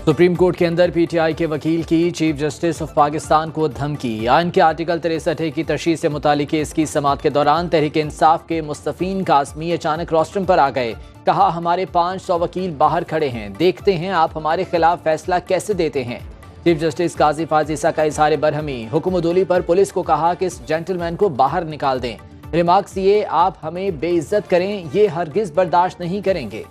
Supreme court के अंदर PTI के वकील की चीफ जस्टिस ऑफ पाकिस्तान को धमकी। आइन के आर्टिकल 63 की तशरीह से मुतालिक केस की समाअत के दौरान तहरीक इंसाफ के मुस्तफीन कासमी अचानक रोस्टम पर आ गए। कहा, हमारे 500 वकील बाहर खड़े हैं, देखते हैं आप हमारे खिलाफ फैसला कैसे देते हैं। चीफ जस्टिस काजी फाजिसा का इजहार बरहमी। हुक्म-उदौली पर पुलिस को कहा कि इस जेंटलमैन को बाहर निकाल दें। रिमार्क्स ये, आप हमें बेइज्जत करें, ये हरगिज बर्दाश्त नहीं करेंगे।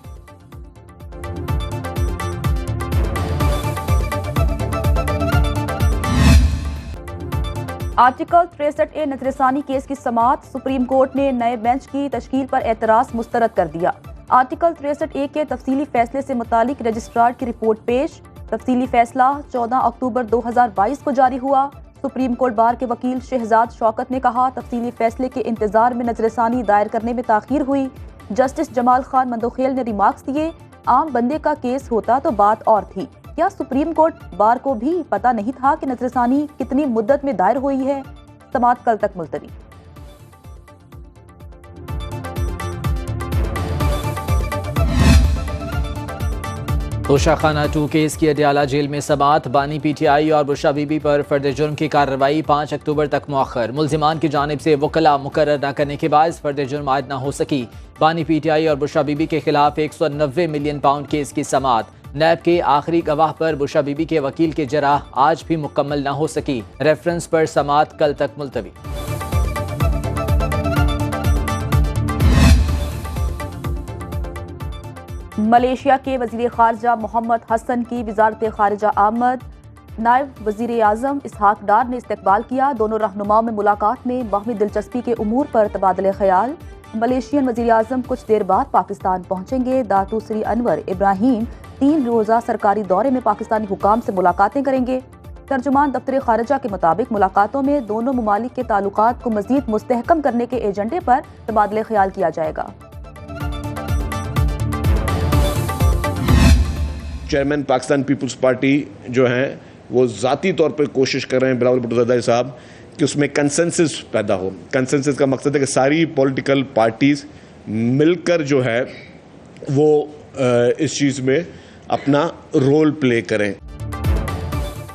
आर्टिकल 63A नजरसानी केस की समाअत। सुप्रीम कोर्ट ने नए बेंच की तश्कील पर एतराज मुस्तरद कर दिया। आर्टिकल 63A के तफसीली फैसले से मुतालिक रजिस्ट्रार की रिपोर्ट पेश। तफसीली फैसला 14 अक्टूबर 2022 को जारी हुआ। सुप्रीम कोर्ट बार के वकील शहजाद शौकत ने कहा, तफसीली फैसले के इंतजार में नजरसानी दायर करने में ताखीर हुई। जस्टिस जमाल खान मंदोखेल ने रिमार्क्स दिए, आम बंदे का केस होता तो बात और थी। क्या सुप्रीम कोर्ट बार को भी पता नहीं था कि नजरसानी कितनी मुद्दत में दायर हुई है? समाअत कल तक मुलतवी। तोशाखाना 2 केस की अडयाला जेल में समाअत। बानी पीटीआई और बुशरा बीबी पर फर्द जुर्म की कार्रवाई 5 अक्टूबर तक मुअख्खर। मुल्जिमान की जानिब से वकला मुकर्रर न करने के बाद फर्द जुर्म आयद न हो सकी। बानी पीटीआई और बुशरा बीबी के खिलाफ 190 मिलियन पाउंड केस की समाअत। नैब के आखिरी गवाह पर बुशरा बीबी के वकील के जराह आज भी मुकम्मल न हो सकी। रेफरेंस पर समाअत कल तक मुलतवी। मलेशिया के वजीर खारजा मोहम्मद हसन की वजारत खारजा आमद। नायब वजीर आजम इसहाक डार ने इस्तकबाल किया। दोनों रहनुमाओं में मुलाकात में बाहमी दिलचस्पी के उमूर पर तबादले ख्याल। मलेशियन वजीर आजम कुछ देर बाद पाकिस्तान पहुंचेंगे। दातू श्री अनवर इब्राहिम 3 रोज़ा सरकारी दौरे में पाकिस्तानी हुकाम से मुलाकातें करेंगे। तर्जुमान दफ्तर खारजा के मुताबिक मुलाकातों में दोनों ममालिक के ताल्लुकात को मजीद मुस्तहकम करने के एजेंडे पर तबादले ख्याल किया जाएगा। चेयरमैन पाकिस्तान पीपल्स पार्टी जो हैं वो ज़ाती तौर पर कोशिश कर रहे हैं बिलावल भुट्टो ज़रदारी साहब कि उसमें कंसेंसस पैदा हो। कंसेंसस का मकसद है कि सारी पॉलिटिकल पार्टीज़ मिलकर जो है वो इस चीज़ में अपना रोल प्ले करें।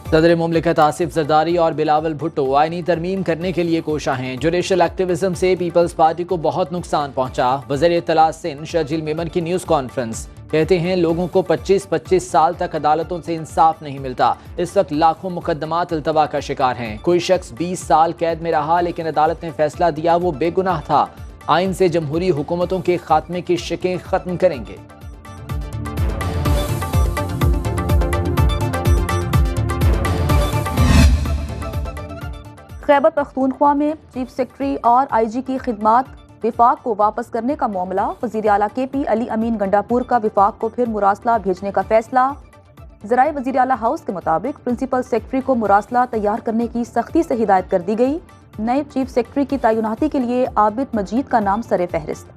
सदर मुमलिकत आसिफ जरदारी और बिलावल भुट्टो आईनी तरमीम करने के लिए कोशा हैं। जुडिशल एक्टिविज्म से पीपल्स पार्टी को बहुत नुकसान पहुंचा। वज़ीर इत्तला सिंध शर्जील मेमन की न्यूज़ कॉन्फ्रेंस। कहते हैं, लोगों को 25-25 साल तक अदालतों से इंसाफ नहीं मिलता। इस वक्त लाखों मुकदमात इल्तवा का शिकार हैं। कोई शख्स 20 साल कैद में रहा लेकिन अदालत ने फैसला दिया वो बेगुनाह था। आइन से जमहूरी हुकूमतों के खात्मे की शिकें खत्म करेंगे। खैबर पख्तूनख्वा में चीफ सेक्रेटरी और आईजी की खिदमात विफाक को वापस करने का मामला। वज़ीर आला KP अली अमीन गंडापुर का विफाक को फिर मुरासला भेजने का फैसला। ज़राए वज़ीर आला हाउस के मुताबिक प्रिंसिपल सेक्रेटरी को मुरासला तैयार करने की सख्ती से हिदायत कर दी गई। नए चीफ सेक्रेटरी की तैनाती के लिए आबिद मजीद का नाम सरे फहरिस्त।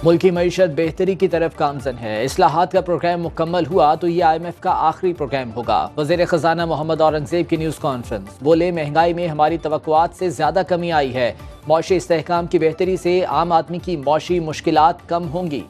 मुल्की मईशत बेहतरी की तरफ गामजन है। इस्लाहात का प्रोग्राम मुकम्मल हुआ तो ये IMF का आखिरी प्रोग्राम होगा। वज़ीर ख़जाना मोहम्मद औरंगज़ेब की न्यूज़ कॉन्फ्रेंस। बोले, महंगाई में हमारी तवक्कुआत से ज़्यादा कमी आई है। मौशी इस्तेहकाम की बेहतरी से आम आदमी की मौशी मुश्किलात कम होंगी।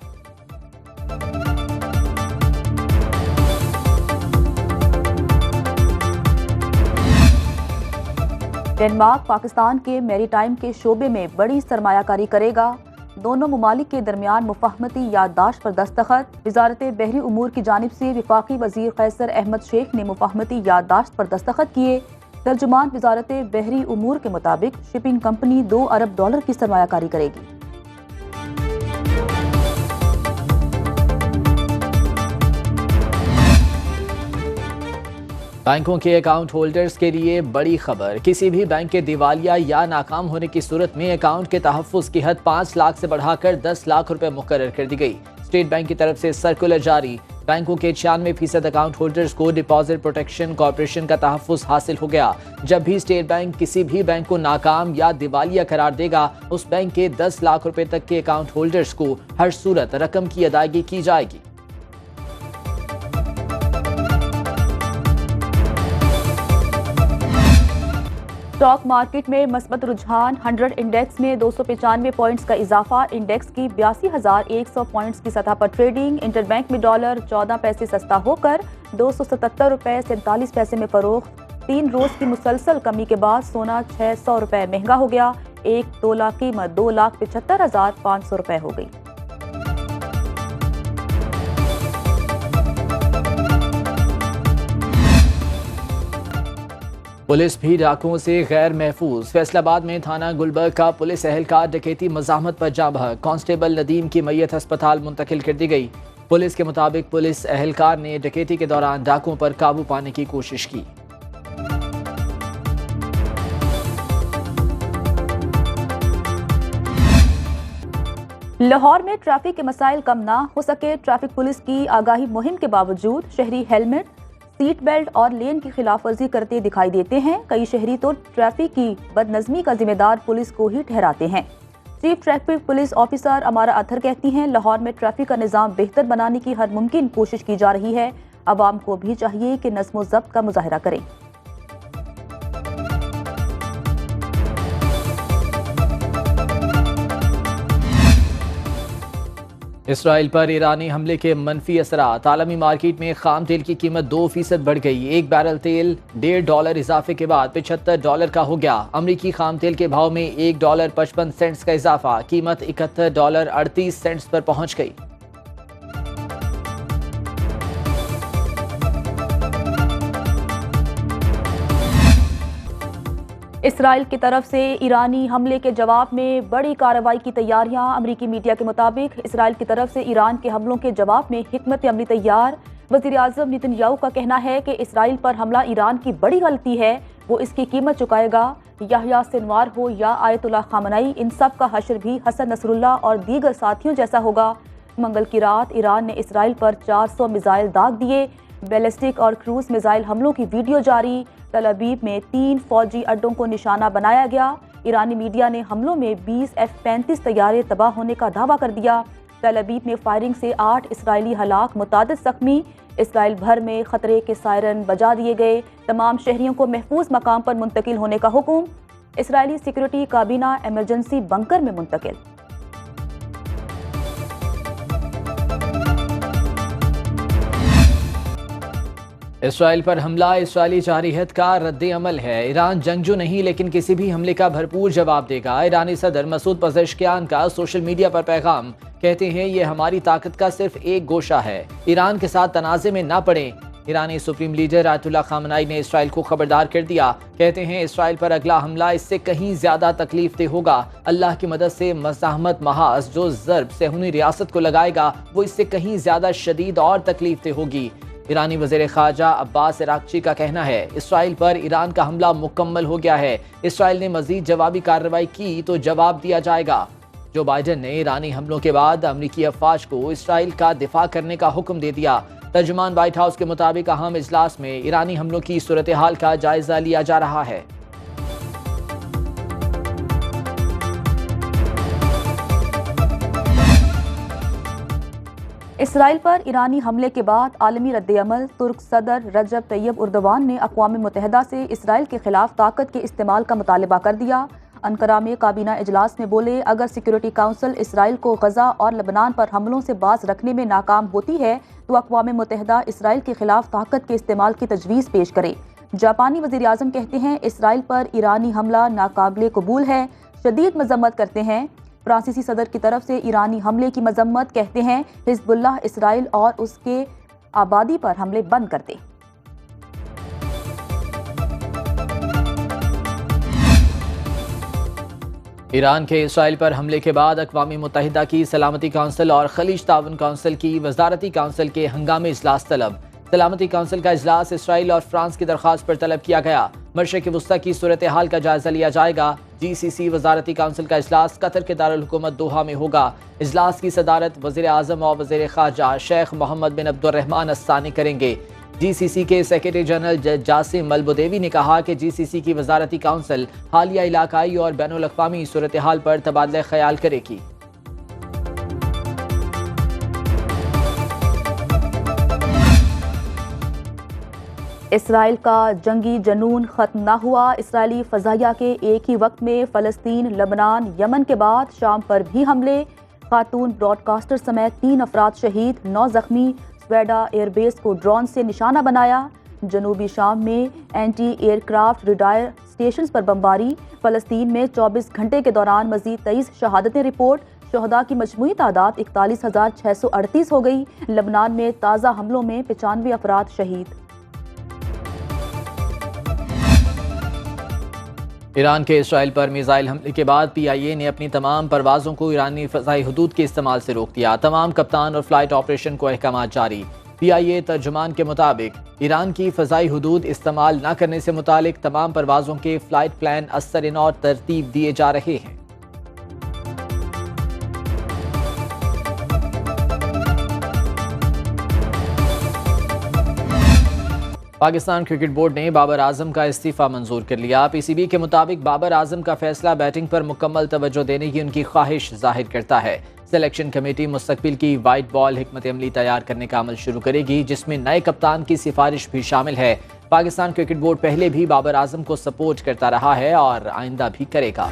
डेनमार्क पाकिस्तान के मैरीटाइम के शोबे में बड़ी सरमायाकारी करेगा। दोनों ममालिक के दरमियान मुफाहमती याददाश्त पर दस्तखत। वजारत बहरी उमूर की जानिब से वफाकी वजीर कैसर अहमद शेख ने मुफाहमती याददाश्त पर दस्तखत किए। तर्जुमान वजारत बहरी उमूर के मुताबिक शिपिंग कंपनी $2 अरब की सरमायाकारी करेगी। बैंकों के अकाउंट होल्डर्स के लिए बड़ी खबर। किसी भी बैंक के दिवालिया या नाकाम होने की सूरत में अकाउंट के तहफ़्फ़ुज़ की हद 5 लाख से बढ़ाकर 10 लाख रुपए मुकर्रर कर दी गई। स्टेट बैंक की तरफ से सर्कुलर जारी। बैंकों के 96% अकाउंट होल्डर्स को डिपॉजिट प्रोटेक्शन कॉर्पोरेशन का तहफ़्फ़ुज़ हासिल हो गया। जब भी स्टेट बैंक किसी भी बैंक को नाकाम या दिवालिया करार देगा, उस बैंक के 10 लाख रुपए तक के अकाउंट होल्डर्स को हर सूरत रकम की अदायगी की जाएगी। स्टॉक मार्केट में मस्बत रुझान, 100 इंडेक्स में 295 पॉइंट्स का इजाफा, इंडेक्स की 82,100 पॉइंट्स की सतह पर ट्रेडिंग। इंटरबैंक में डॉलर 14 पैसे सस्ता होकर 277 रुपए 47 पैसे में फरोख्त। 3 रोज की मुसलसल कमी के बाद सोना 600 रुपए महंगा हो गया। एक तोला कीमत 2,75,500 रुपए हो गई। पुलिस भी डाकुओं से गैर महफूज। फैसलाबाद में थाना गुलबर्ग का पुलिस एहलकार डकैती मज़ाहमत पर जा बहक। कांस्टेबल नदीम की मैयत अस्पताल मुंतकिल कर दी गई। पुलिस के मुताबिक पुलिस एहलकार ने डकैती के दौरान डाकुओं पर काबू पाने की कोशिश की। लाहौर में ट्रैफिक के मसाइल कम ना हो सके। ट्रैफिक पुलिस की आगाही मुहिम के बावजूद शहरी हेलमेट, सीट बेल्ट और लेन की खिलाफ वर्जी करते दिखाई देते हैं। कई शहरी तो ट्रैफिक की बदनज़मी का जिम्मेदार पुलिस को ही ठहराते हैं। चीफ ट्रैफिक पुलिस ऑफिसर अमारा अथर कहती हैं, लाहौर में ट्रैफिक का निज़ाम बेहतर बनाने की हर मुमकिन कोशिश की जा रही है। अवाम को भी चाहिए कि नज़्म ज़ब्त का मुजाहरा करें। इसराइल पर ईरानी हमले के मनफी असरात। आलमी मार्केट में खाम तेल की कीमत 2% बढ़ गई। एक बैरल तेल $1.5 इजाफे के बाद $75 का हो गया। अमरीकी खाम तेल के भाव में $1.55 का इजाफा, कीमत $71.38 पर पहुंच गई। इसराइल की तरफ से ईरानी हमले के जवाब में बड़ी कार्रवाई की तैयारियां। अमरीकी मीडिया के मुताबिक इसराइल की तरफ से ईरान के हमलों के जवाब में हिकमत अमली तैयार। वज़ीर आज़म नेतन्याहू का कहना है कि इसराइल पर हमला ईरान की बड़ी गलती है, वो इसकी कीमत चुकाएगा। याह्या सिनवार हो या आयतुल्लाह खामनाई, इन सब का हश्र भी हसन नसरुल्लाह और दीगर साथियों जैसा होगा। मंगल की रात ईरान ने इसराइल पर 400 मिसाइल दाग दिए। बैलिस्टिक और क्रूज मिसाइल हमलों की वीडियो जारी। तल अवीव में 3 फौजी अड्डों को निशाना बनाया गया। ईरानी मीडिया ने हमलों में 20 F-35 तैयारे तबाह होने का दावा कर दिया। तल अवीव में फायरिंग से 8 इसराइली हलाक, मुतादिद जख्मी। इसराइल भर में खतरे के सायरन बजा दिए गए। तमाम शहरियों को महफूज मकाम पर मुंतकिल होने का हुक्म। इसराइली सिक्योरिटी काबीना एमरजेंसी बंकर में मुंतकिल। इसराइल पर हमला इसराइली जारहियत का रद्द अमल है। ईरान जंगजू नहीं लेकिन किसी भी हमले का भरपूर जवाब देगा। ईरानी सदर मसूद पज़ेश्कियान का सोशल मीडिया पर पैगाम, कहते हैं ये हमारी ताकत का सिर्फ एक गोशा है, ईरान के साथ तनाज़े में ना पड़े। ईरानी सुप्रीम लीडर आयतुल्लाह खामनाई ने इसराइल को खबरदार कर दिया। कहते हैं इसराइल पर अगला हमला इससे कहीं ज्यादा तकलीफ दे होगा। अल्लाह की मदद से मज़ाहमत महाज जो ज़र्ब सेहूनी रियासत को लगाएगा वो इससे कहीं ज्यादा शदीद और तकलीफ दे होगी। ईरानी वज़ीर ख़ारजा अब्बास इराक़ची का कहना है इसराइल पर ईरान का हमला मुकम्मल हो गया है। इसराइल ने मज़ीद जवाबी कार्रवाई की तो जवाब दिया जाएगा। जो बाइडन ने ईरानी हमलों के बाद अमरीकी अफ़वाज को इसराइल का दिफा करने का हुक्म दे दिया। तर्जुमान व्हाइट हाउस के मुताबिक अहम इजलास में ईरानी हमलों की सूरत हाल का जायजा लिया जा रहा है। इसराइल पर ईरानी हमले के बाद आलमी रद्द-ए-अमल। तुर्क सदर रजब तैयब उर्दवान ने अक़वाम मुत्तहिदा से इसराइल के खिलाफ ताकत के इस्तेमाल का मुतालबा कर दिया। अंकारा में काबीना इजलास में बोले, अगर सिक्योरिटी काउंसिल इसराइल को गजा और लबनान पर हमलों से बाज रखने में नाकाम होती है तो अक़वाम मुत्तहिदा इसराइल के खिलाफ ताकत के इस्तेमाल की तजवीज़ पेश करे। जापानी वज़ीर आज़म कहते हैं इसराइल पर ईरानी हमला नाकाबिले कबूल है, शदीद मजम्मत करते हैं। फ्रांसीसी सदर की तरफ से ईरानी हमले की मजम्मत, कहते हैं हिज़्बुल्लाह इसराइल और उसके आबादी पर हमले बंद कर दे। ईरान के इसराइल पर हमले के बाद अक़वाम मुत्तहिदा की सलामती काउंसिल और खलीज ताउन काउंसिल की वजारती काउंसिल के हंगामी इजलास तलब। सलामती काउंसिल का इजलास इसराइल और फ्रांस की दरख्वास्त पर तलब किया गया। मशरिक़ वस्ता की सूरत हाल का जायजा लिया जाएगा। GCC वजारती काउंसिल का इजलास कतर के दारुल हुकूमत दोहा में होगा। इजलास की सदारत वज़ीर आज़म और वज़ीर ख़ारजा शेख मोहम्मद बिन अब्दुर्रहमान अस्सानी करेंगे। GCC के सेक्रेटरी जनरल जासिम अल-बुदेवी ने कहा कि GCC की वजारती काउंसिल हालिया इलाकाई और बैनुल अक़वामी सूरत हाल पर तबादला ख्याल करेगी। इसराइल का जंगी जनून खत्म न हुआ। इसराइली फजाइया के एक ही वक्त में फ़लस्तीन, लबनान, यमन के बाद शाम पर भी हमले। खातून ब्रॉडकास्टर समेत 3 अफराद शहीद, 9 जख्मी। स्वेडा एयरबेस को ड्रोन से निशाना बनाया। जनूबी शाम में एंटी एयरक्राफ्ट रडार स्टेशन पर बमबारी। फ़लस्तीन में 24 घंटे के दौरान मजीद 23 शहादतें रिपोर्ट। शहदा की मजमूई तादाद 41,638 हो गई। लबनान में ताज़ा हमलों में 95 अफराद शहीद। ईरान के इसराइल पर मिसाइल हमले के बाद PIA ने अपनी तमाम परवाज़ों को ईरानी फ़ज़ाई हदूद के इस्तेमाल से रोक दिया। तमाम कप्तान और फ्लाइट ऑपरेशन को अहकाम जारी। PIA तर्जुमान के मुताबिक ईरान की फ़ज़ाई हदूद इस्तेमाल न करने से मुतालिक तमाम परवाज़ों के फ़्लाइट प्लान असर और तरतीब दिए जा रहे हैं। पाकिस्तान क्रिकेट बोर्ड ने बाबर आजम का इस्तीफ़ा मंजूर कर लिया। PCB के मुताबिक बाबर आजम का फैसला बैटिंग पर मुकम्मल तवज्जो देने की उनकी ख्वाहिश जाहिर करता है। सिलेक्शन कमेटी मुस्तकबिल की वाइट बॉल हिकमत अमली तैयार करने का अमल शुरू करेगी, जिसमें नए कप्तान की सिफारिश भी शामिल है। पाकिस्तान क्रिकेट बोर्ड पहले भी बाबर आजम को सपोर्ट करता रहा है और आइंदा भी करेगा।